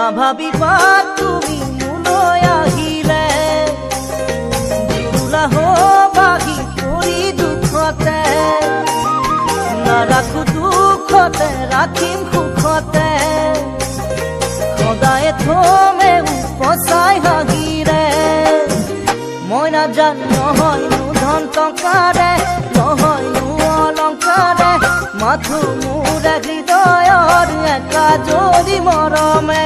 নাভাবিবা তুমি মোলৈ আহিলে জুৰুলা বাগি পৰি দুখতে নাৰাখো দুখতে ৰাখিম সুখতে সদায় থমে উপচাই হাঁহিৰে মই নাজানো নহয়নো ধন টকাৰে নহয়নো অলংকাৰে মাথো মোৰ হৃদয়ৰ একা যদি মৰমে